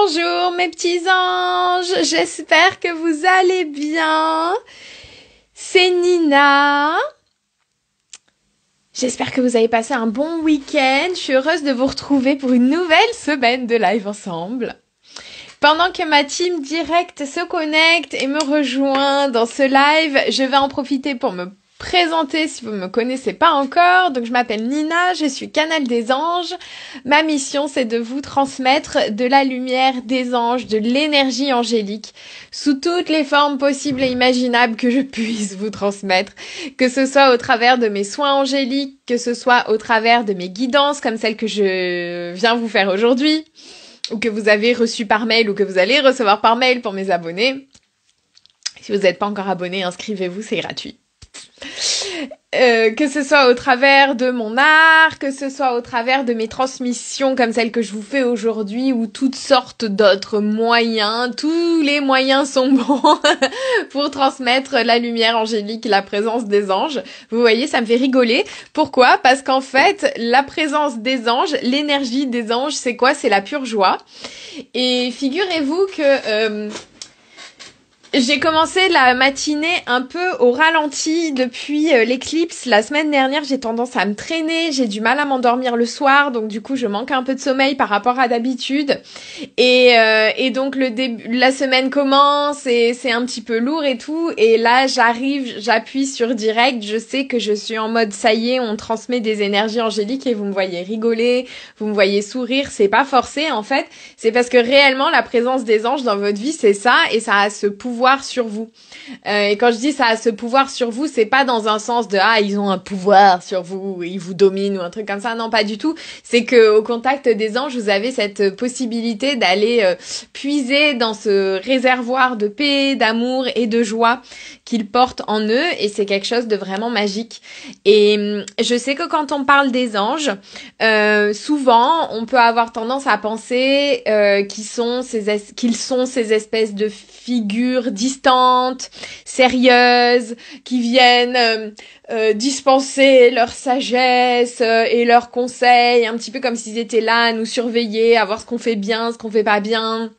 Bonjour mes petits anges, j'espère que vous allez bien. C'est Nina. J'espère que vous avez passé un bon week-end. Je suis heureuse de vous retrouver pour une nouvelle semaine de live ensemble. Pendant que ma team directe se connecte et me rejoint dans ce live, je vais en profiter pour me présenter si vous me connaissez pas encore. Donc je m'appelle Nina, je suis canal des anges. Ma mission c'est de vous transmettre de la lumière des anges, de l'énergie angélique sous toutes les formes possibles et imaginables que je puisse vous transmettre, que ce soit au travers de mes soins angéliques, que ce soit au travers de mes guidances comme celle que je viens vous faire aujourd'hui, ou que vous avez reçu par mail ou que vous allez recevoir par mail pour mes abonnés. Si vous n'êtes pas encore abonné, inscrivez-vous, c'est gratuit. Que ce soit au travers de mon art, que ce soit au travers de mes transmissions comme celles que je vous fais aujourd'hui ou toutes sortes d'autres moyens, tous les moyens sont bons pour transmettre la lumière angélique, la présence des anges. Vous voyez, ça me fait rigoler. Pourquoi ? Parce qu'en fait, la présence des anges, l'énergie des anges, c'est quoi ? C'est la pure joie. Et figurez-vous que... j'ai commencé la matinée un peu au ralenti depuis l'éclipse. La semaine dernière, j'ai tendance à me traîner, j'ai du mal à m'endormir le soir, donc du coup, je manque un peu de sommeil par rapport à d'habitude. Et donc la semaine commence et c'est un petit peu lourd et tout. Et là, j'appuie sur direct. Je sais que je suis en mode ça y est, on transmet des énergies angéliques et vous me voyez rigoler, vous me voyez sourire. C'est pas forcé en fait, c'est parce que réellement la présence des anges dans votre vie, c'est ça et ça a ce pouvoir sur vous. Et quand je dis ça a ce pouvoir sur vous, c'est pas dans un sens de ils ont un pouvoir sur vous, ils vous dominent ou un truc comme ça, non pas du tout. C'est que au contact des anges, vous avez cette possibilité d'aller puiser dans ce réservoir de paix, d'amour et de joie qu'ils portent en eux et c'est quelque chose de vraiment magique. Et je sais que quand on parle des anges, souvent on peut avoir tendance à penser qu'ils sont ces espèces de figures distantes, sérieuses, qui viennent dispenser leur sagesse et leurs conseils, un petit peu comme s'ils étaient là à nous surveiller, à voir ce qu'on fait bien, ce qu'on fait pas bien.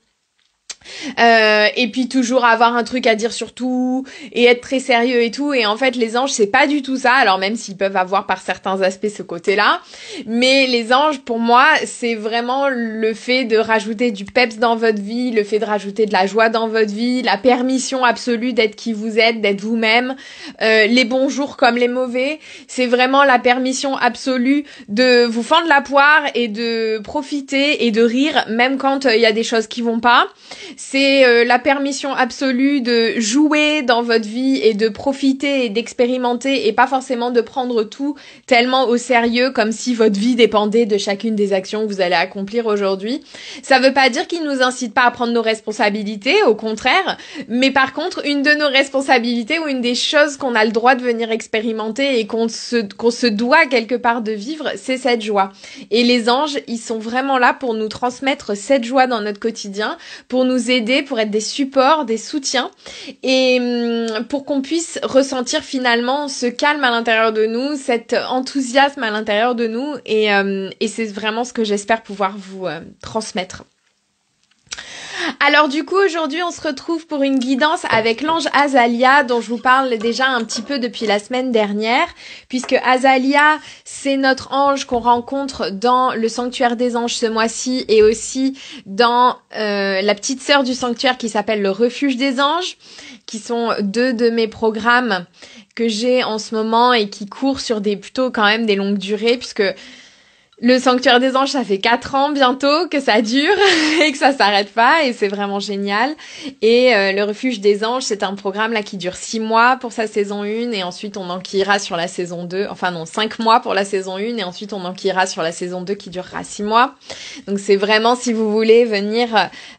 Et puis toujours avoir un truc à dire sur tout et être très sérieux et tout, et en fait les anges c'est pas du tout ça, alors même s'ils peuvent avoir par certains aspects ce côté-là, mais les anges pour moi c'est vraiment le fait de rajouter du peps dans votre vie, le fait de rajouter de la joie dans votre vie, la permission absolue d'être qui vous êtes, d'être vous-même, les bons jours comme les mauvais, c'est vraiment la permission absolue de vous fendre la poire et de profiter et de rire même quand il y a des choses qui vont pas. C'est la permission absolue de jouer dans votre vie et de profiter et d'expérimenter et pas forcément de prendre tout tellement au sérieux comme si votre vie dépendait de chacune des actions que vous allez accomplir aujourd'hui. Ça veut pas dire qu'il nous incite pas à prendre nos responsabilités, au contraire, mais par contre, une de nos responsabilités ou une des choses qu'on a le droit de venir expérimenter et qu'on se doit quelque part de vivre, c'est cette joie. Et les anges, ils sont vraiment là pour nous transmettre cette joie dans notre quotidien, pour nous aider, pour être des supports, des soutiens et pour qu'on puisse ressentir finalement ce calme à l'intérieur de nous, cet enthousiasme à l'intérieur de nous et c'est vraiment ce que j'espère pouvoir vous transmettre. Alors du coup aujourd'hui on se retrouve pour une guidance avec l'ange Azalia dont je vous parle déjà un petit peu depuis la semaine dernière, puisque Azalia c'est notre ange qu'on rencontre dans le sanctuaire des anges ce mois-ci et aussi dans la petite sœur du sanctuaire qui s'appelle le refuge des anges, qui sont deux de mes programmes que j'ai en ce moment et qui courent sur plutôt quand même des longues durées, puisque le sanctuaire des anges, ça fait 4 ans bientôt que ça dure et que ça s'arrête pas et c'est vraiment génial. Et le refuge des anges, c'est un programme là qui dure 6 mois pour sa saison 1 et ensuite on enquillera sur la saison 2. Enfin non, 5 mois pour la saison 1 et ensuite on enquillera sur la saison 2 qui durera 6 mois. Donc c'est vraiment si vous voulez venir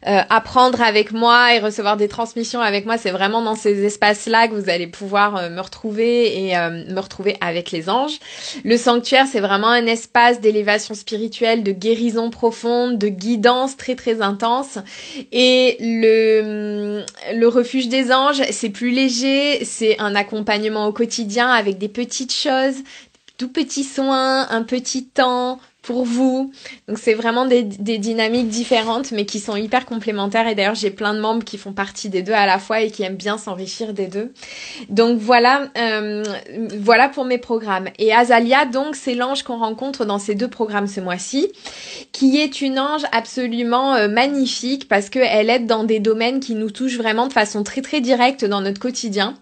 apprendre avec moi et recevoir des transmissions avec moi, c'est vraiment dans ces espaces-là que vous allez pouvoir me retrouver et me retrouver avec les anges. Le sanctuaire, c'est vraiment un espace d'élévation spirituelle, de guérison profonde, de guidance très très intense. Et le refuge des anges, c'est plus léger, c'est un accompagnement au quotidien avec des petites choses, tout petits soins, un petit temps pour vous. Donc c'est vraiment des dynamiques différentes mais qui sont hyper complémentaires et d'ailleurs j'ai plein de membres qui font partie des deux à la fois et qui aiment bien s'enrichir des deux. Donc voilà pour mes programmes. Et Azalia donc c'est l'ange qu'on rencontre dans ces deux programmes ce mois-ci, qui est une ange absolument magnifique parce que elle aide dans des domaines qui nous touchent vraiment de façon très très directe dans notre quotidien.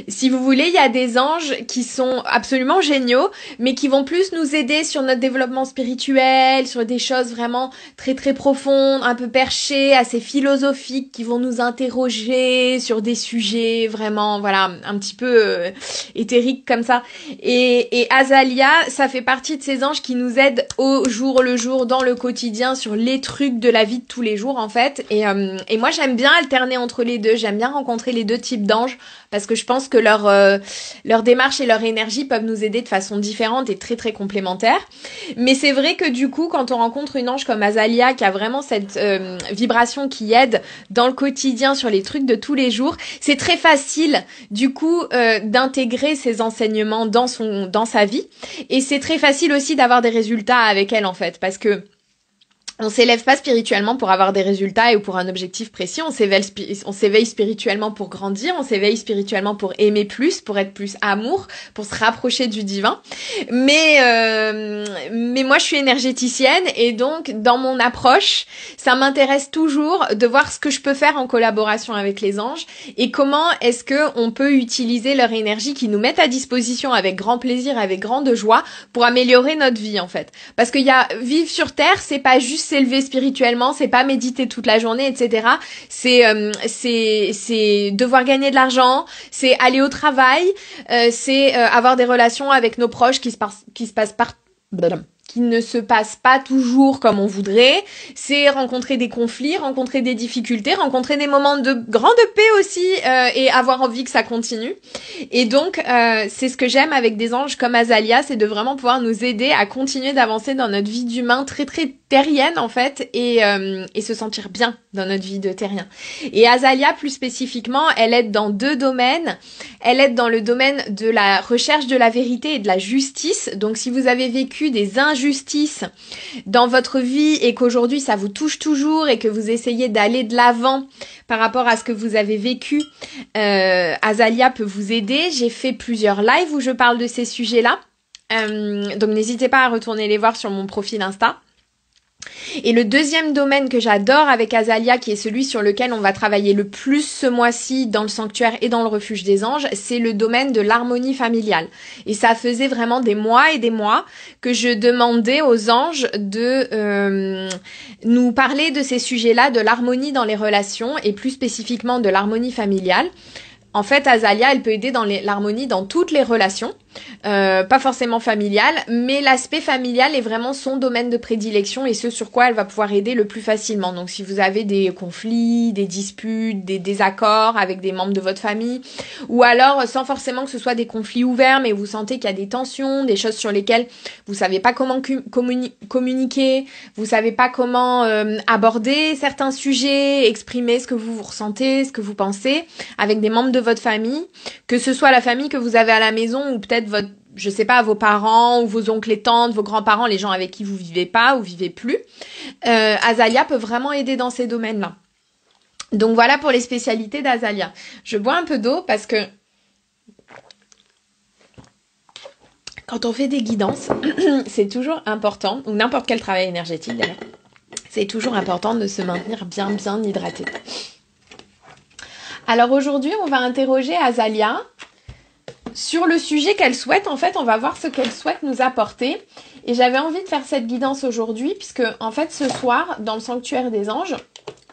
Si vous voulez, il y a des anges qui sont absolument géniaux mais qui vont plus nous aider sur notre développement spirituel, sur des choses vraiment très très profondes, un peu perchées, assez philosophiques, qui vont nous interroger sur des sujets vraiment, voilà, un petit peu éthériques comme ça. Et Azalia, ça fait partie de ces anges qui nous aident au jour le jour, dans le quotidien, sur les trucs de la vie de tous les jours en fait. Et moi j'aime bien alterner entre les deux, j'aime bien rencontrer les deux types d'anges parce que je pense que leur démarche et leur énergie peuvent nous aider de façon différente et très très complémentaire. Mais c'est vrai que du coup, quand on rencontre une ange comme Azalia qui a vraiment cette vibration qui aide dans le quotidien sur les trucs de tous les jours, c'est très facile du coup d'intégrer ces enseignements dans sa vie. Et c'est très facile aussi d'avoir des résultats avec elle en fait, parce que on s'élève pas spirituellement pour avoir des résultats et pour un objectif précis. On s'éveille spirituellement pour grandir. On s'éveille spirituellement pour aimer plus, pour être plus amour, pour se rapprocher du divin. Mais moi, je suis énergéticienne et donc, dans mon approche, ça m'intéresse toujours de voir ce que je peux faire en collaboration avec les anges et comment est-ce que on peut utiliser leur énergie qui nous met à disposition avec grand plaisir, avec grande joie pour améliorer notre vie, en fait. Parce qu'il y a, vivre sur Terre, c'est pas juste s'élever spirituellement, c'est pas méditer toute la journée, etc. C'est devoir gagner de l'argent, c'est aller au travail, c'est avoir des relations avec nos proches qui ne se passe pas toujours comme on voudrait, c'est rencontrer des conflits, rencontrer des difficultés, rencontrer des moments de grande paix aussi et avoir envie que ça continue. Et donc, c'est ce que j'aime avec des anges comme Azalia, c'est de vraiment pouvoir nous aider à continuer d'avancer dans notre vie d'humain très très terrienne en fait et se sentir bien dans notre vie de terrien. Et Azalia plus spécifiquement, elle aide dans deux domaines. Elle aide dans le domaine de la recherche de la vérité et de la justice. Donc si vous avez vécu des injustices dans votre vie et qu'aujourd'hui ça vous touche toujours et que vous essayez d'aller de l'avant par rapport à ce que vous avez vécu, Azalia peut vous aider. J'ai fait plusieurs lives où je parle de ces sujets-là. Donc n'hésitez pas à retourner les voir sur mon profil Insta. Et le deuxième domaine que j'adore avec Azalia, qui est celui sur lequel on va travailler le plus ce mois-ci dans le sanctuaire et dans le refuge des anges, c'est le domaine de l'harmonie familiale. Et ça faisait vraiment des mois et des mois que je demandais aux anges de nous parler de ces sujets-là, de l'harmonie dans les relations et plus spécifiquement de l'harmonie familiale. En fait, Azalia, elle peut aider dans l'harmonie dans toutes les relations, pas forcément familiales, mais l'aspect familial est vraiment son domaine de prédilection et ce sur quoi elle va pouvoir aider le plus facilement. Donc si vous avez des conflits, des disputes, des désaccords avec des membres de votre famille, ou alors sans forcément que ce soit des conflits ouverts, mais vous sentez qu'il y a des tensions, des choses sur lesquelles vous savez pas comment communiquer, vous savez pas comment aborder certains sujets, exprimer ce que vous ressentez, ce que vous pensez, avec des membres de votre famille, que ce soit la famille que vous avez à la maison ou peut-être votre, je sais pas, vos parents ou vos oncles et tantes, vos grands-parents, les gens avec qui vous vivez pas ou vivez plus. Azalia peut vraiment aider dans ces domaines-là. Donc voilà pour les spécialités d'Azalia. Je bois un peu d'eau parce que quand on fait des guidances, c'est toujours important, ou n'importe quel travail énergétique d'ailleurs, c'est toujours important de se maintenir bien hydraté. Alors aujourd'hui, on va interroger Azalia sur le sujet qu'elle souhaite. En fait, on va voir ce qu'elle souhaite nous apporter. Et j'avais envie de faire cette guidance aujourd'hui puisque, en fait, ce soir, dans le sanctuaire des anges,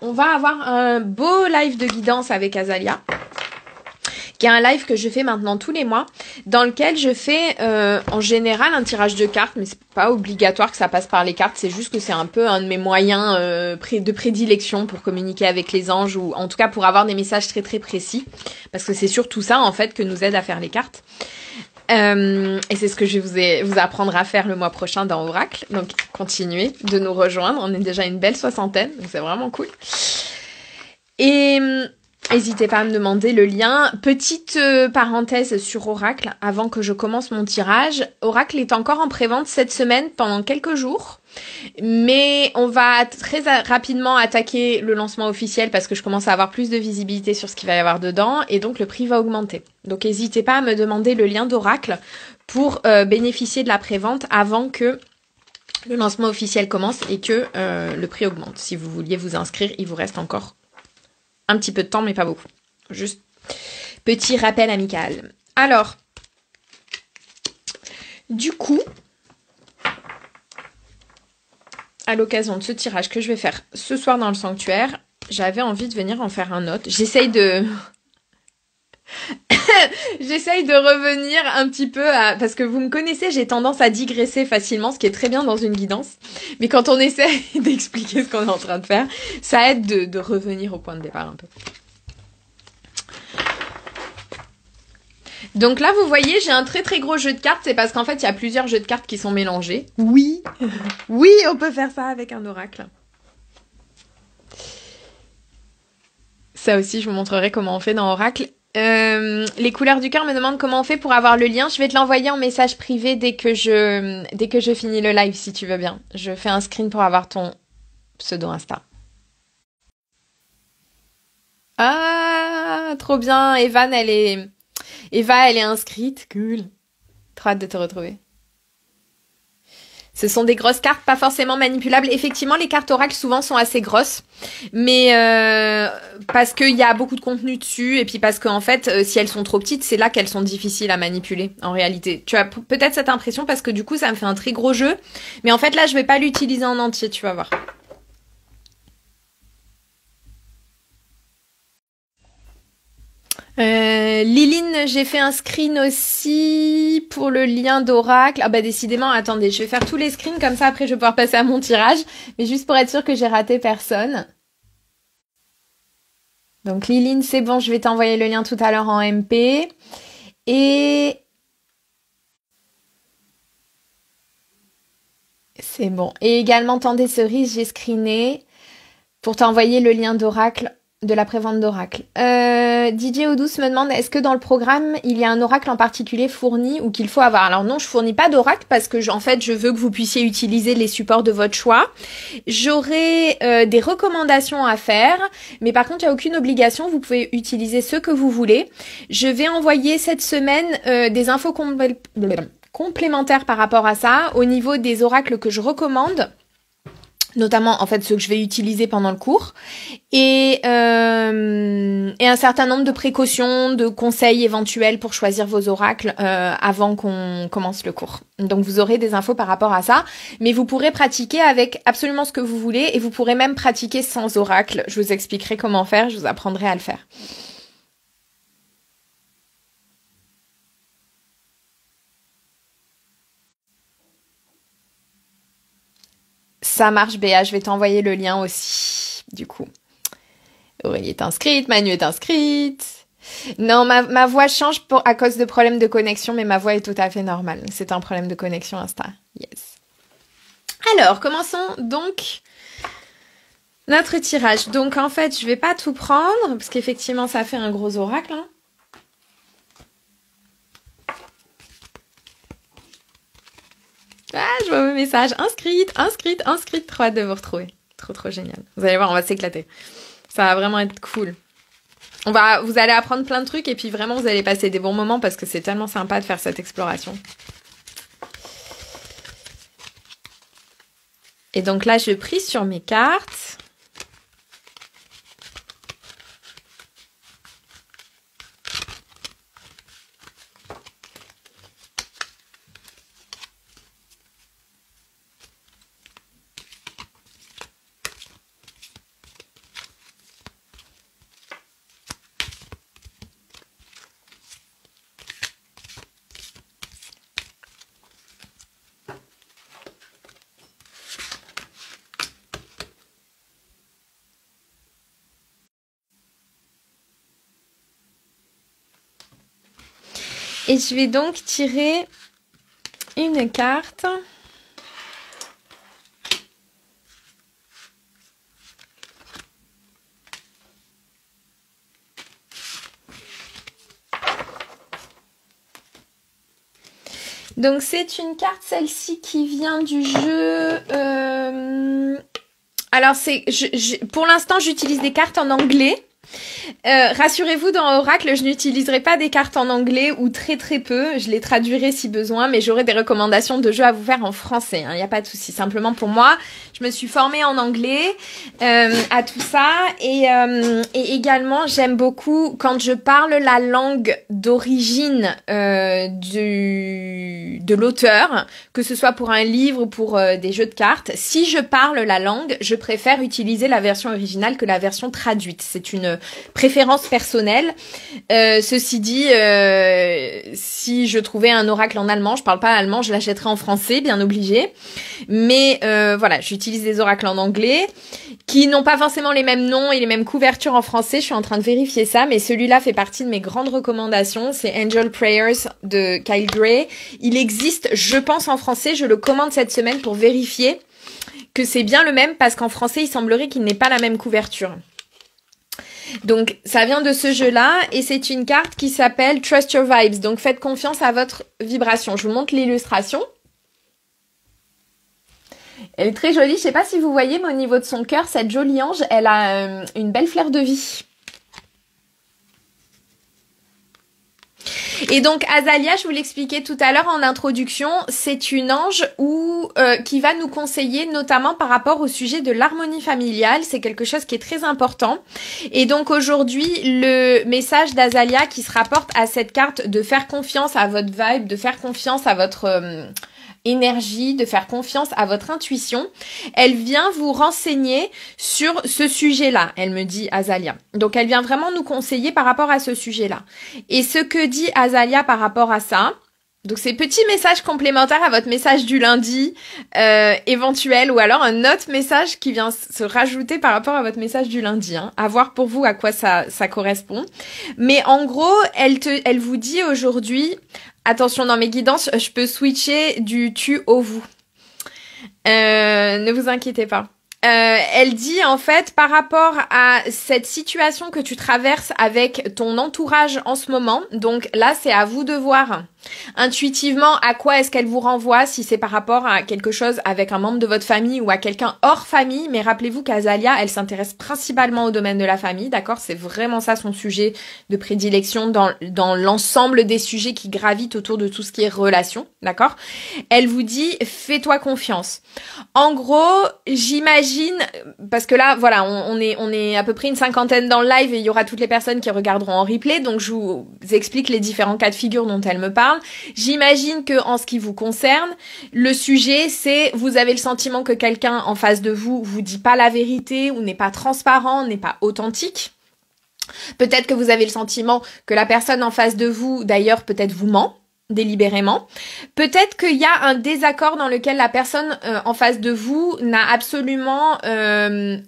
on va avoir un beau live de guidance avec Azalia, qui est un live que je fais maintenant tous les mois, dans lequel je fais en général un tirage de cartes, mais c'est pas obligatoire que ça passe par les cartes, c'est juste que c'est un peu un de mes moyens de prédilection pour communiquer avec les anges, ou en tout cas pour avoir des messages très très précis, parce que c'est surtout ça en fait que nous aide à faire les cartes. Et c'est ce que je vais vous apprendre à faire le mois prochain dans Oracle, donc continuez de nous rejoindre, on est déjà une belle 60aine, donc c'est vraiment cool. Et n'hésitez pas à me demander le lien. Petite parenthèse sur Oracle, avant que je commence mon tirage. Oracle est encore en prévente cette semaine pendant quelques jours. Mais on va très rapidement attaquer le lancement officiel parce que je commence à avoir plus de visibilité sur ce qu'il va y avoir dedans et donc le prix va augmenter. Donc n'hésitez pas à me demander le lien d'Oracle pour bénéficier de la prévente avant que le lancement officiel commence et que le prix augmente. Si vous vouliez vous inscrire, il vous reste encore un petit peu de temps mais pas beaucoup. Juste petit rappel amical. Alors, du coup, à l'occasion de ce tirage que je vais faire ce soir dans le sanctuaire, j'avais envie de venir en faire un autre. J'essaye de revenir un petit peu à... Parce que vous me connaissez, j'ai tendance à digresser facilement, ce qui est très bien dans une guidance. Mais quand on essaie d'expliquer ce qu'on est en train de faire, ça aide de revenir au point de départ un peu. Donc là, vous voyez, j'ai un très très gros jeu de cartes. C'est parce qu'en fait, il y a plusieurs jeux de cartes qui sont mélangés. Oui, oui, on peut faire ça avec un oracle. Ça aussi, je vous montrerai comment on fait dans Oracle. Les couleurs du cœur me demandent comment on fait pour avoir le lien. Je vais te l'envoyer en message privé dès que je finis le live, si tu veux bien. Je fais un screen pour avoir ton pseudo Insta. Ah, trop bien. Eva, elle est inscrite. Cool. Trop hâte de te retrouver. Ce sont des grosses cartes, pas forcément manipulables. Effectivement, les cartes oracles souvent sont assez grosses, mais parce qu'il y a beaucoup de contenu dessus, et puis parce qu'en fait, si elles sont trop petites, c'est là qu'elles sont difficiles à manipuler, en réalité. Tu as peut-être cette impression parce que du coup, ça me fait un très gros jeu, mais en fait, là, je vais pas l'utiliser en entier, tu vas voir. Liline, j'ai fait un screen aussi pour le lien d'Oracle. Ah bah décidément, attendez, je vais faire tous les screens comme ça après je vais pouvoir passer à mon tirage. Mais juste pour être sûr que j'ai raté personne. Donc Liline, c'est bon, je vais t'envoyer le lien tout à l'heure en MP. Et... c'est bon. Et également, Temps des cerises, j'ai screené pour t'envoyer le lien d'Oracle, de la prévente d'Oracle. DJ Odous me demande, est-ce que dans le programme, il y a un oracle en particulier fourni ou qu'il faut avoir? Alors non, je fournis pas d'oracle parce que en fait, je veux que vous puissiez utiliser les supports de votre choix. J'aurai des recommandations à faire, mais par contre, il n'y a aucune obligation. Vous pouvez utiliser ce que vous voulez. Je vais envoyer cette semaine des infos complémentaires par rapport à ça au niveau des oracles que je recommande. Notamment en fait ceux que je vais utiliser pendant le cours et un certain nombre de précautions, de conseils éventuels pour choisir vos oracles avant qu'on commence le cours. Donc vous aurez des infos par rapport à ça, mais vous pourrez pratiquer avec absolument ce que vous voulez et vous pourrez même pratiquer sans oracle. Je vous expliquerai comment faire, je vous apprendrai à le faire. Ça marche, Béa, je vais t'envoyer le lien aussi, du coup. Aurélie est inscrite, Manu est inscrite. Non, ma voix change à cause de problèmes de connexion, mais ma voix est tout à fait normale. C'est un problème de connexion Insta. Yes. Alors, commençons donc notre tirage. Donc, en fait, je vais pas tout prendre, parce qu'effectivement, ça fait un gros oracle, hein. Ah, je vois vos messages. Inscrite. Trop hâte de vous retrouver. Trop génial. Vous allez voir, on va s'éclater. Ça va vraiment être cool. Vous allez apprendre plein de trucs et puis vraiment, vous allez passer des bons moments parce que c'est tellement sympa de faire cette exploration. Et donc là, je prie sur mes cartes. Et je vais donc tirer une carte. Donc c'est une carte, celle-ci, qui vient du jeu... Alors pour l'instant, j'utilise des cartes en anglais. Rassurez-vous, dans Oracle, je n'utiliserai pas des cartes en anglais ou très très peu. Je les traduirai si besoin, mais j'aurai des recommandations de jeux à vous faire en français. Il n'y a pas de souci. Simplement pour moi, je me suis formée en anglais à tout ça. Et également, j'aime beaucoup quand je parle la langue d'origine de l'auteur, que ce soit pour un livre ou pour des jeux de cartes. Si je parle la langue, je préfère utiliser la version originale que la version traduite. C'est une préférence personnelle. Ceci dit, si je trouvais un oracle en allemand, je parle pas allemand, je l'achèterais en français, bien obligé. Mais voilà, j'utilise des oracles en anglais qui n'ont pas forcément les mêmes noms et les mêmes couvertures en français. Je suis en train de vérifier ça, mais celui-là fait partie de mes grandes recommandations. C'est Angel Prayers de Kyle Gray. Il existe, je pense, en français. Je le commande cette semaine pour vérifier que c'est bien le même, parce qu'en français, il semblerait qu'il n'ait pas la même couverture. Donc, ça vient de ce jeu-là, et c'est une carte qui s'appelle Trust Your Vibes. Donc, faites confiance à votre vibration. Je vous montre l'illustration. Elle est très jolie. Je sais pas si vous voyez, mais au niveau de son cœur, cette jolie ange, elle a une belle fleur de vie. Et donc Azalia, je vous l'expliquais tout à l'heure en introduction, c'est une ange qui va nous conseiller notamment par rapport au sujet de l'harmonie familiale. C'est quelque chose qui est très important. Et donc aujourd'hui, le message d'Azalia qui se rapporte à cette carte de faire confiance à votre vibe, de faire confiance à votre énergie, de faire confiance à votre intuition. Elle vient vous renseigner sur ce sujet-là, elle me dit Azalia. Donc elle vient vraiment nous conseiller par rapport à ce sujet-là. Et ce que dit Azalia par rapport à ça, donc c'est petit message complémentaire à votre message du lundi éventuel, ou alors un autre message qui vient se rajouter par rapport à votre message du lundi. À voir pour vous à quoi ça correspond. Mais en gros, elle vous dit aujourd'hui... Attention, dans mes guidances, je peux switcher du tu au vous. Ne vous inquiétez pas. Elle dit en fait par rapport à cette situation que tu traverses avec ton entourage en ce moment. Donc là, c'est à vous de voir intuitivement à quoi est-ce qu'elle vous renvoie, si c'est par rapport à quelque chose avec un membre de votre famille ou à quelqu'un hors famille. Mais rappelez-vous qu'Azalia, elle s'intéresse principalement au domaine de la famille, d'accord? C'est vraiment ça son sujet de prédilection dans l'ensemble des sujets qui gravitent autour de tout ce qui est relation, d'accord? Elle vous dit, fais-toi confiance. En gros, j'imagine, parce que là, voilà, on est à peu près une cinquantaine dans le live et il y aura toutes les personnes qui regarderont en replay, donc je vous explique les différents cas de figure dont elle me parle. J'imagine que en ce qui vous concerne, le sujet c'est vous avez le sentiment que quelqu'un en face de vous dit pas la vérité ou n'est pas transparent, n'est pas authentique. Peut-être que vous avez le sentiment que la personne en face de vous, d'ailleurs, peut-être vous ment délibérément. Peut-être qu'il y a un désaccord dans lequel la personne en face de vous n'a absolument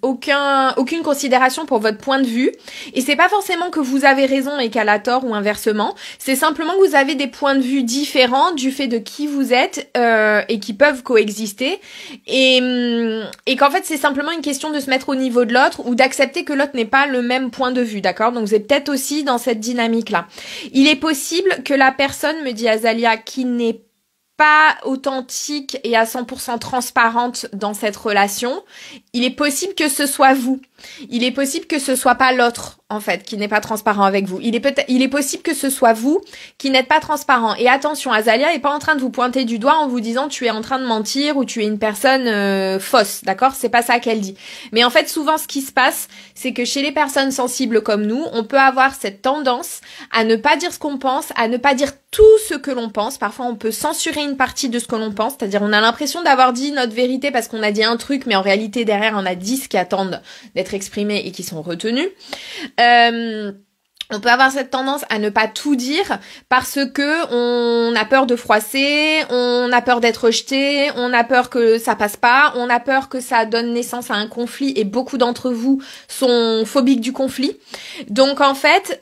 aucune considération pour votre point de vue. Et c'est pas forcément que vous avez raison et qu'elle a tort ou inversement. C'est simplement que vous avez des points de vue différents du fait de qui vous êtes et qui peuvent coexister. Et qu'en fait, c'est simplement une question de se mettre au niveau de l'autre ou d'accepter que l'autre n'ait pas le même point de vue, d'accord? Donc vous êtes peut-être aussi dans cette dynamique-là. Il est possible que la personne, me dit Azalia, qui n'est pas authentique et à 100% transparente dans cette relation, il est possible que ce soit vous. Il est possible que ce soit pas l'autre, en fait, qui n'est pas transparent avec vous. Il est possible que ce soit vous qui n'êtes pas transparent. Et attention, Azalia est pas en train de vous pointer du doigt en vous disant tu es en train de mentir ou tu es une personne fausse, d'accord? C'est pas ça qu'elle dit. Mais en fait, souvent, ce qui se passe, c'est que chez les personnes sensibles comme nous, on peut avoir cette tendance à ne pas dire ce qu'on pense, à ne pas dire tout ce que l'on pense. Parfois, on peut censurer une partie de ce que l'on pense, c'est-à-dire on a l'impression d'avoir dit notre vérité parce qu'on a dit un truc, mais en réalité, derrière, on a 10 qui attendent d'être exprimés et qui sont retenus. On peut avoir cette tendance à ne pas tout dire parce que on a peur de froisser, on a peur d'être rejeté, on a peur que ça passe pas, on a peur que ça donne naissance à un conflit et beaucoup d'entre vous sont phobiques du conflit. Donc en fait,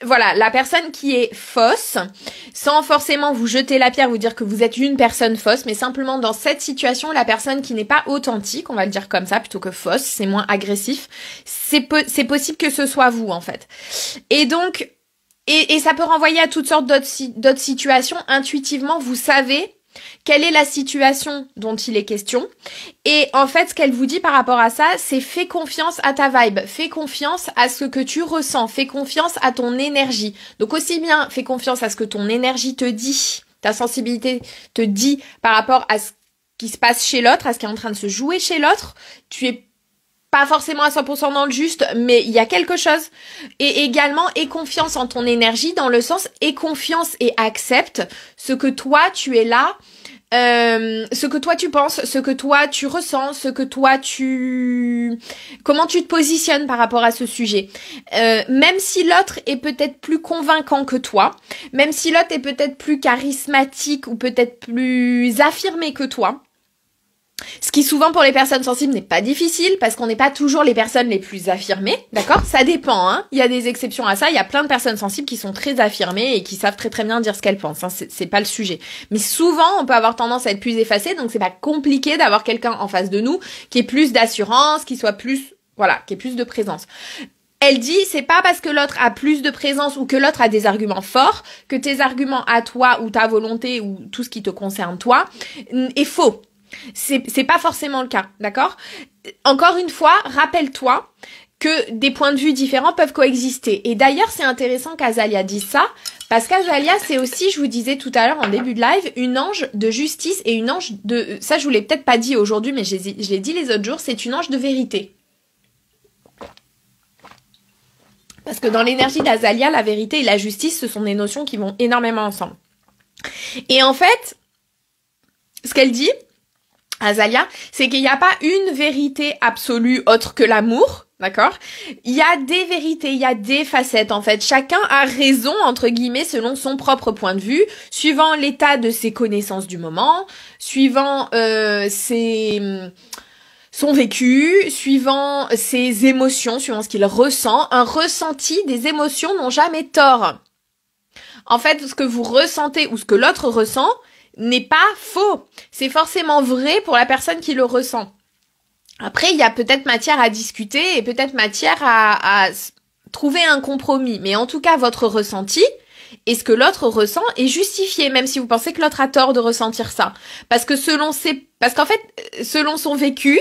voilà, la personne qui est fausse, sans forcément vous jeter la pierre, vous dire que vous êtes une personne fausse, mais simplement dans cette situation, la personne qui n'est pas authentique, on va le dire comme ça, plutôt que fausse, c'est moins agressif, c'est possible que ce soit vous en fait. Et donc, Et ça peut renvoyer à toutes sortes d'autres situations. Intuitivement, vous savez quelle est la situation dont il est question. Et en fait, ce qu'elle vous dit par rapport à ça, c'est fais confiance à ta vibe, fais confiance à ce que tu ressens, fais confiance à ton énergie. Donc aussi bien, fais confiance à ce que ton énergie te dit, ta sensibilité te dit par rapport à ce qui se passe chez l'autre, à ce qui est en train de se jouer chez l'autre. Tu es pas forcément à 100% dans le juste, mais il y a quelque chose. Et également, aie confiance en ton énergie, dans le sens, aie confiance et accepte ce que toi, tu es là, ce que toi tu penses, ce que toi tu ressens, ce que toi comment tu te positionnes par rapport à ce sujet. Même si l'autre est peut-être plus convaincant que toi, même si l'autre est peut-être plus charismatique ou peut-être plus affirmé que toi, ce qui souvent pour les personnes sensibles n'est pas difficile parce qu'on n'est pas toujours les personnes les plus affirmées, d'accord? Ça dépend, hein. Il y a des exceptions à ça. Il y a plein de personnes sensibles qui sont très affirmées et qui savent très très bien dire ce qu'elles pensent. Hein. C'est pas le sujet. Mais souvent, on peut avoir tendance à être plus effacé, donc c'est pas compliqué d'avoir quelqu'un en face de nous qui ait plus d'assurance, qui soit plus, voilà, qui ait plus de présence. Elle dit, c'est pas parce que l'autre a plus de présence ou que l'autre a des arguments forts que tes arguments à toi ou ta volonté ou tout ce qui te concerne toi est faux. C'est pas forcément le cas, d'accord? Encore une fois, rappelle-toi que des points de vue différents peuvent coexister. Et d'ailleurs, c'est intéressant qu'Azalia dise ça, parce qu'Azalia, c'est aussi, je vous disais tout à l'heure en début de live, une ange de justice et une ange de... Ça, je vous l'ai peut-être pas dit aujourd'hui, mais je l'ai dit les autres jours, c'est une ange de vérité. Parce que dans l'énergie d'Azalia, la vérité et la justice, ce sont des notions qui vont énormément ensemble. Et en fait, ce qu'elle dit... Azalia, c'est qu'il n'y a pas une vérité absolue autre que l'amour, d'accord? Il y a des vérités, il y a des facettes en fait. Chacun a raison, entre guillemets, selon son propre point de vue, suivant l'état de ses connaissances du moment, suivant son vécu, suivant ses émotions, suivant ce qu'il ressent. Un ressenti, des émotions n'ont jamais tort. En fait, ce que vous ressentez ou ce que l'autre ressent, n'est pas faux. C'est forcément vrai pour la personne qui le ressent. Après, il y a peut-être matière à discuter et peut-être matière à trouver un compromis. Mais en tout cas, votre ressenti et ce que l'autre ressent est justifié, même si vous pensez que l'autre a tort de ressentir ça. Parce qu'en fait, selon son vécu,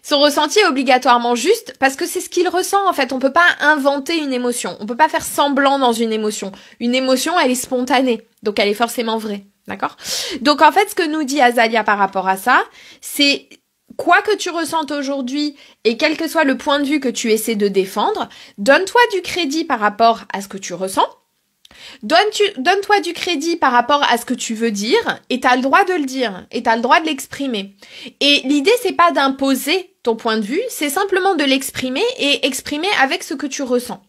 son ressenti est obligatoirement juste parce que c'est ce qu'il ressent, en fait. On peut pas inventer une émotion. On peut pas faire semblant dans une émotion. Une émotion, elle est spontanée. Donc, elle est forcément vraie. D'accord? Donc en fait, ce que nous dit Azalia par rapport à ça, c'est quoi que tu ressentes aujourd'hui et quel que soit le point de vue que tu essaies de défendre, donne-toi du crédit par rapport à ce que tu ressens, donne-toi du crédit par rapport à ce que tu veux dire et t'as le droit de le dire et t'as le droit de l'exprimer. Et l'idée, c'est pas d'imposer ton point de vue, c'est simplement de l'exprimer et exprimer avec ce que tu ressens.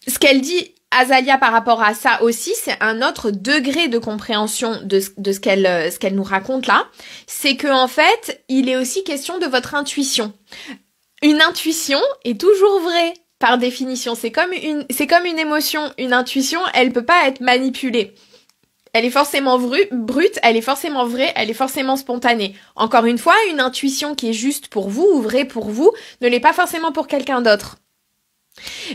Ce qu'elle dit Azalia par rapport à ça aussi, c'est un autre degré de compréhension de ce qu'elle nous raconte là. C'est que en fait, il est aussi question de votre intuition. Une intuition est toujours vraie par définition. C'est comme une émotion. Une intuition, elle peut pas être manipulée. Elle est forcément brute, elle est forcément vraie, elle est forcément spontanée. Encore une fois, une intuition qui est juste pour vous ou vraie pour vous ne l'est pas forcément pour quelqu'un d'autre.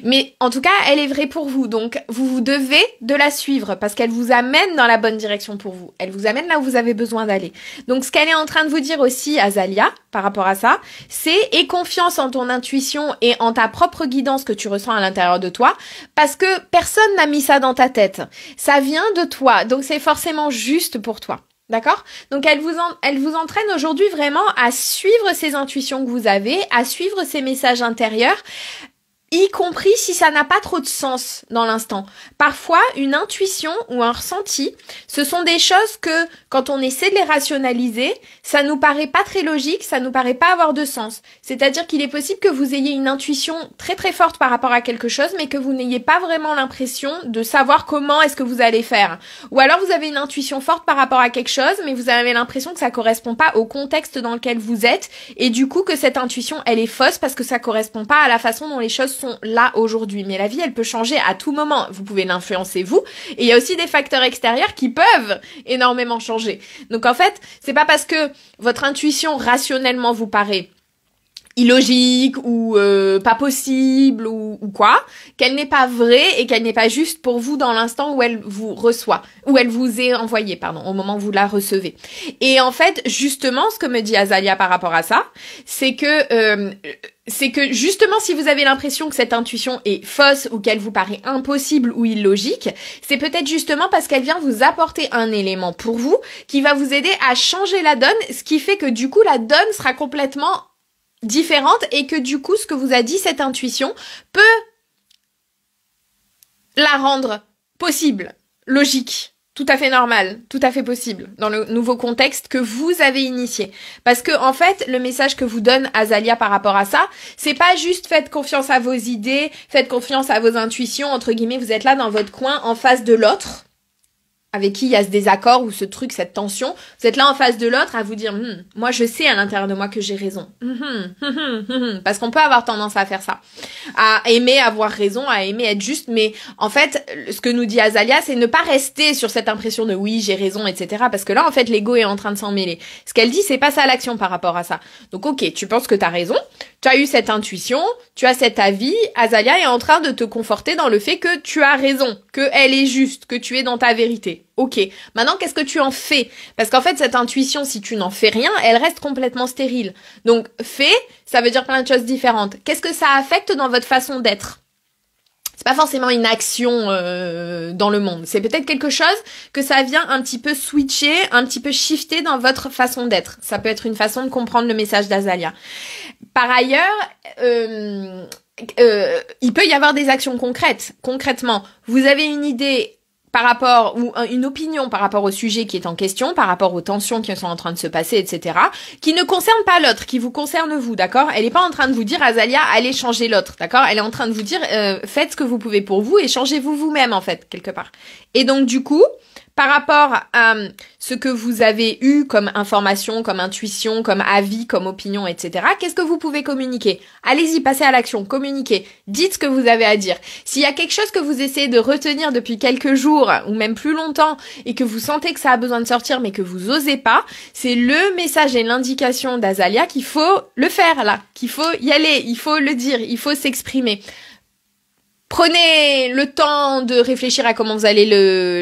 Mais en tout cas, elle est vraie pour vous. Donc, vous devez de la suivre parce qu'elle vous amène dans la bonne direction pour vous. Elle vous amène là où vous avez besoin d'aller. Donc, ce qu'elle est en train de vous dire aussi, Azalia, par rapport à ça, c'est aie confiance en ton intuition et en ta propre guidance que tu ressens à l'intérieur de toi parce que personne n'a mis ça dans ta tête. Ça vient de toi. Donc, c'est forcément juste pour toi. D'accord? Donc, elle vous entraîne aujourd'hui vraiment à suivre ces intuitions que vous avez, à suivre ces messages intérieurs, y compris si ça n'a pas trop de sens dans l'instant. Parfois, une intuition ou un ressenti, ce sont des choses que, quand on essaie de les rationaliser, ça nous paraît pas très logique, ça nous paraît pas avoir de sens. C'est-à-dire qu'il est possible que vous ayez une intuition très très forte par rapport à quelque chose, mais que vous n'ayez pas vraiment l'impression de savoir comment est-ce que vous allez faire. Ou alors vous avez une intuition forte par rapport à quelque chose, mais vous avez l'impression que ça correspond pas au contexte dans lequel vous êtes, et du coup que cette intuition, elle est fausse parce que ça correspond pas à la façon dont les choses sont là aujourd'hui. Mais la vie, elle peut changer à tout moment. Vous pouvez l'influencer vous. Et il y a aussi des facteurs extérieurs qui peuvent énormément changer. Donc en fait, c'est pas parce que votre intuition rationnellement vous paraît illogique ou pas possible ou quoi, qu'elle n'est pas vraie et qu'elle n'est pas juste pour vous dans l'instant où elle vous reçoit, où elle vous est envoyée, pardon, au moment où vous la recevez. Et en fait, justement, ce que me dit Azalia par rapport à ça, c'est que justement, si vous avez l'impression que cette intuition est fausse ou qu'elle vous paraît impossible ou illogique, c'est peut-être justement parce qu'elle vient vous apporter un élément pour vous qui va vous aider à changer la donne, ce qui fait que du coup, la donne sera complètement différente et que du coup, ce que vous a dit cette intuition peut la rendre possible, logique, tout à fait normal, tout à fait possible dans le nouveau contexte que vous avez initié. Parce que en fait, le message que vous donne Azalia par rapport à ça, c'est pas juste faites confiance à vos idées, faites confiance à vos intuitions, entre guillemets, vous êtes là dans votre coin en face de l'autre, avec qui il y a ce désaccord ou ce truc, cette tension, vous êtes là en face de l'autre à vous dire moi je sais à l'intérieur de moi que j'ai raison. Parce qu'on peut avoir tendance à faire ça. À aimer avoir raison, à aimer être juste, mais en fait, ce que nous dit Azalia, c'est ne pas rester sur cette impression de oui, j'ai raison, etc. Parce que là, en fait, l'ego est en train de s'en mêler. Ce qu'elle dit, c'est passer à l'action par rapport à ça. Donc ok, tu penses que t'as raison, tu as eu cette intuition, tu as cet avis, Azalia est en train de te conforter dans le fait que tu as raison, que elle est juste, que tu es dans ta vérité. Ok. Maintenant, qu'est-ce que tu en fais? Parce qu'en fait, cette intuition, si tu n'en fais rien, elle reste complètement stérile. Donc, fais, ça veut dire plein de choses différentes. Qu'est-ce que ça affecte dans votre façon d'être? C'est pas forcément une action dans le monde. C'est peut-être quelque chose que ça vient un petit peu switcher, un petit peu shifter dans votre façon d'être. Ça peut être une façon de comprendre le message d'Azalia. Par ailleurs, il peut y avoir des actions concrètes. Concrètement, vous avez une idée par rapport, ou une opinion par rapport au sujet qui est en question, par rapport aux tensions qui sont en train de se passer, etc., qui ne concerne pas l'autre, qui vous concerne vous, d'accord? Elle est pas en train de vous dire, Azalia, allez changer l'autre, d'accord? Elle est en train de vous dire, faites ce que vous pouvez pour vous et changez-vous vous-même, en fait, quelque part. Et donc, du coup, par rapport à ce que vous avez eu comme information, comme intuition, comme avis, comme opinion, etc., qu'est-ce que vous pouvez communiquer? Allez-y, passez à l'action, communiquez, dites ce que vous avez à dire. S'il y a quelque chose que vous essayez de retenir depuis quelques jours, ou même plus longtemps, et que vous sentez que ça a besoin de sortir, mais que vous osez pas, c'est le message et l'indication d'Azalia qu'il faut le faire, là, qu'il faut y aller, il faut le dire, il faut s'exprimer. Prenez le temps de réfléchir à comment vous allez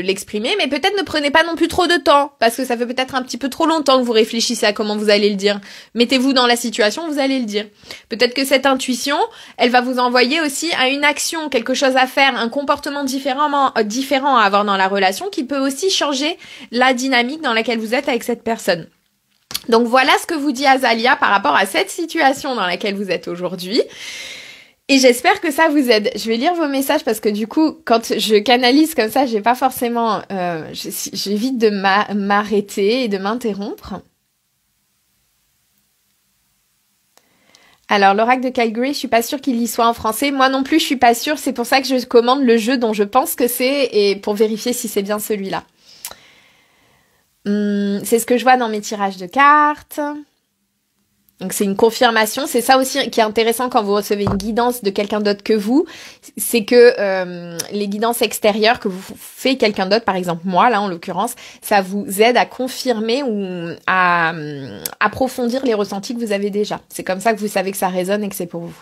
l'exprimer, mais peut-être ne prenez pas non plus trop de temps, parce que ça fait peut-être un petit peu trop longtemps que vous réfléchissez à comment vous allez le dire. Mettez-vous dans la situation, vous allez le dire. Peut-être que cette intuition, elle va vous envoyer aussi à une action, quelque chose à faire, un comportement différent à avoir dans la relation, qui peut aussi changer la dynamique dans laquelle vous êtes avec cette personne. Donc voilà ce que vous dit Azalia par rapport à cette situation dans laquelle vous êtes aujourd'hui. Et j'espère que ça vous aide. Je vais lire vos messages parce que du coup, quand je canalise comme ça, j'ai pas forcément... j'évite de m'arrêter et de m'interrompre. Alors, l'oracle de Calgary, je suis pas sûre qu'il y soit en français. Moi non plus, je suis pas sûre. C'est pour ça que je commande le jeu dont je pense que c'est et pour vérifier si c'est bien celui-là. C'est ce que je vois dans mes tirages de cartes. Donc c'est une confirmation, c'est ça aussi qui est intéressant quand vous recevez une guidance de quelqu'un d'autre que vous, c'est que les guidances extérieures que vous fait quelqu'un d'autre, par exemple moi là en l'occurrence, ça vous aide à confirmer ou à approfondir les ressentis que vous avez déjà. C'est comme ça que vous savez que ça résonne et que c'est pour vous.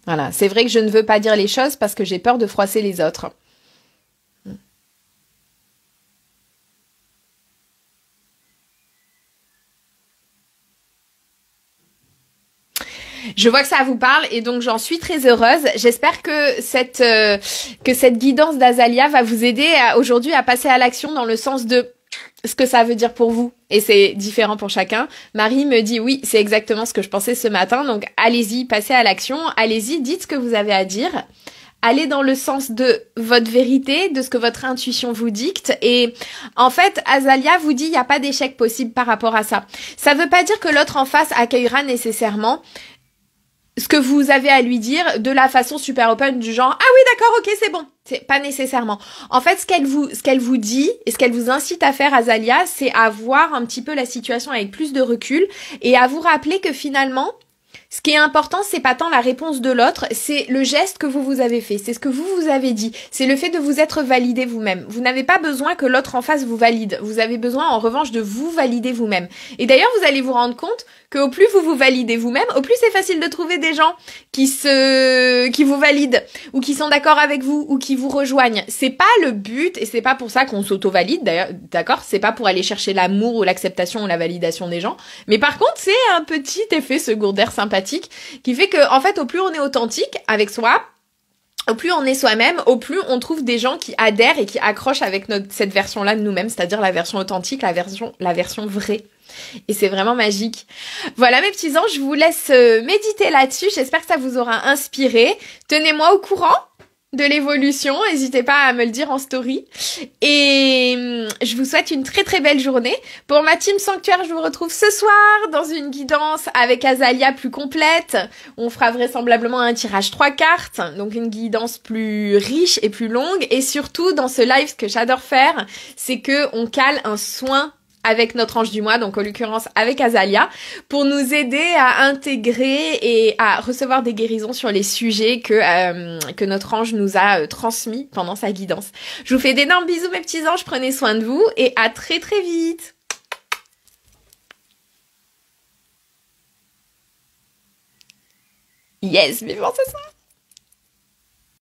Voilà, c'est vrai que je ne veux pas dire les choses parce que j'ai peur de froisser les autres. Je vois que ça vous parle et donc j'en suis très heureuse. J'espère que cette guidance d'Azalia va vous aider aujourd'hui à passer à l'action dans le sens de ce que ça veut dire pour vous. Et c'est différent pour chacun. Marie me dit oui, c'est exactement ce que je pensais ce matin. Donc allez-y, passez à l'action. Allez-y, dites ce que vous avez à dire. Allez dans le sens de votre vérité, de ce que votre intuition vous dicte. Et en fait, Azalia vous dit il n'y a pas d'échec possible par rapport à ça. Ça veut pas dire que l'autre en face accueillera nécessairement ce que vous avez à lui dire de la façon super open du genre « Ah oui, d'accord, ok, c'est bon ». C'est pas nécessairement. En fait, ce qu'elle vous dit et ce qu'elle vous incite à faire, Azalia, c'est à voir un petit peu la situation avec plus de recul et à vous rappeler que finalement, Ce qui est important, c'est pas tant la réponse de l'autre, c'est le geste que vous avez fait, c'est ce que vous avez dit, c'est le fait de vous être validé vous-même. Vous n'avez pas besoin que l'autre en face vous valide, vous avez besoin en revanche de vous valider vous-même. Et d'ailleurs, vous allez vous rendre compte qu'au plus vous vous validez vous-même, au plus c'est facile de trouver des gens qui vous valident, ou qui sont d'accord avec vous, ou qui vous rejoignent. C'est pas le but, et c'est pas pour ça qu'on s'auto-valide, d'ailleurs, d'accord? C'est pas pour aller chercher l'amour ou l'acceptation ou la validation des gens. Mais par contre, c'est un petit effet secondaire sympathique qui fait que, en fait, au plus on est authentique avec soi, au plus on est soi-même, au plus on trouve des gens qui adhèrent et qui accrochent avec cette version-là de nous-mêmes, c'est-à-dire la version authentique, la version vraie. Et c'est vraiment magique. Voilà mes petits anges, je vous laisse méditer là-dessus. J'espère que ça vous aura inspiré. Tenez-moi au courant de l'évolution, n'hésitez pas à me le dire en story. Et je vous souhaite une très très belle journée. Pour ma team sanctuaire, je vous retrouve ce soir dans une guidance avec Azalia plus complète. On fera vraisemblablement un tirage 3 cartes, donc une guidance plus riche et plus longue. Et surtout, dans ce live, ce que j'adore faire, c'est que on cale un soin avec notre ange du mois, donc en l'occurrence avec Azalia, pour nous aider à intégrer et à recevoir des guérisons sur les sujets que notre ange nous a transmis pendant sa guidance. Je vous fais d'énormes bisous mes petits anges, prenez soin de vous et à très très vite. Yes, vivement ce soir.